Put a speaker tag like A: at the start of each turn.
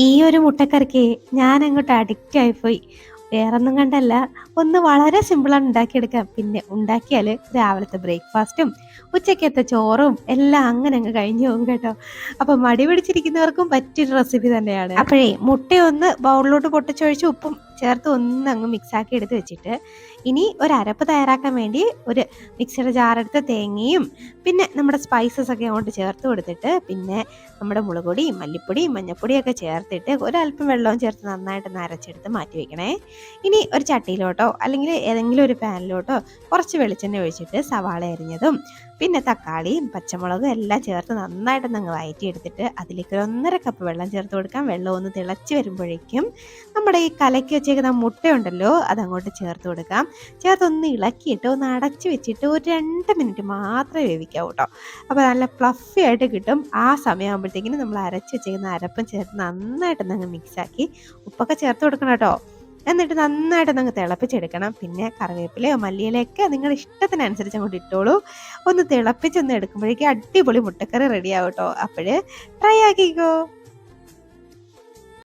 A: ഈ ഒരു മുട്ടക്കറിക്ക് ഞാനങ്ങോട്ട് അഡിക്റ്റ് ആയിപ്പോയി. വേറൊന്നും കണ്ടല്ല, ഒന്ന് വളരെ സിമ്പിളാണ് ഉണ്ടാക്കിയെടുക്കാൻ. പിന്നെ ഉണ്ടാക്കിയാൽ രാവിലത്തെ ബ്രേക്ക്ഫാസ്റ്റും ഉച്ചക്കത്തെ ചോറും എല്ലാം അങ്ങനെ അങ്ങ് കഴിഞ്ഞു പോകും കേട്ടോ. അപ്പം മടി പിടിച്ചിരിക്കുന്നവർക്കും പറ്റിയൊരു റെസിപ്പി തന്നെയാണ്. അപ്പോഴേ മുട്ടയൊന്ന് ബൗളിലോട്ട് പൊട്ടിച്ചൊഴിച്ച് ഉപ്പും ചേർത്ത് ഒന്നങ്ങ് മിക്സാക്കി എടുത്ത് വെച്ചിട്ട് ഇനി ഒരു അരപ്പ് തയ്യാറാക്കാൻ വേണ്ടി ഒരു മിക്സിയുടെ ജാറെടുത്ത് തേങ്ങയും പിന്നെ നമ്മുടെ സ്പൈസസ് ഒക്കെ അങ്ങോട്ട് ചേർത്ത് കൊടുത്തിട്ട് പിന്നെ നമ്മുടെ മുളക് പൊടിയും മല്ലിപ്പൊടിയും മഞ്ഞൾപ്പൊടിയൊക്കെ ചേർത്തിട്ട് ഒരല്പം വെള്ളവും ചേർത്ത് നന്നായിട്ടൊന്ന് അരച്ചെടുത്ത് മാറ്റി വെക്കണേ. ഇനി ഒരു ചട്ടിയിലോട്ടോ അല്ലെങ്കിൽ ഏതെങ്കിലും ഒരു പാനിലോട്ടോ കുറച്ച് വെളിച്ചെണ്ണ ഒഴിച്ചിട്ട് സവാള അരിഞ്ഞതും പിന്നെ തക്കാളിയും പച്ചമുളകും എല്ലാം ചേർത്ത് നന്നായിട്ടൊന്ന് അങ്ങ് വഴറ്റിയെടുത്തിട്ട് അതിലേക്ക് ഒരു 1.5 കപ്പ് വെള്ളം ചേർത്ത് കൊടുക്കാം. വെള്ളം ഒന്ന് തിളച്ച് വരുമ്പോഴേക്കും നമ്മുടെ ഈ കലക്കി വെച്ചേക്കുന്ന മുട്ടയുണ്ടല്ലോ അതങ്ങോട്ട് ചേർത്ത് കൊടുക്കാം. ചേർത്തൊന്ന് ഇളക്കിയിട്ട് ഒന്ന് അടച്ച് വെച്ചിട്ട് ഒരു 2 മിനിറ്റ് മാത്രമേ വേവിക്കാവൂ കേട്ടോ. അപ്പോൾ നല്ല ഫ്ലഫി ആയിട്ട് കിട്ടും. ആ സമയമാകുമ്പോഴത്തേക്കിനും നമ്മൾ അരച്ച് വെച്ചേക്കുന്ന അരപ്പും ചേർത്ത് നന്നായിട്ടൊന്നങ്ങ് മിക്സാക്കി ഉപ്പൊക്കെ ചേർത്ത് കൊടുക്കണം കേട്ടോ. എന്നിട്ട് നന്നായിട്ടൊന്നങ്ങ് തിളപ്പിച്ചെടുക്കണം. പിന്നെ കറിവേപ്പിലയോ മല്ലിയിലയൊക്കെ നിങ്ങളുടെ ഇഷ്ടത്തിനനുസരിച്ച് അങ്ങോട്ട് ഇട്ടോളൂ. ഒന്ന് തിളപ്പിച്ചൊന്ന് എടുക്കുമ്പോഴേക്കും അടിപൊളി മുട്ടക്കറി റെഡിയാവും കേട്ടോ. അപ്പോൾ ട്രൈ ആക്കിക്കോ.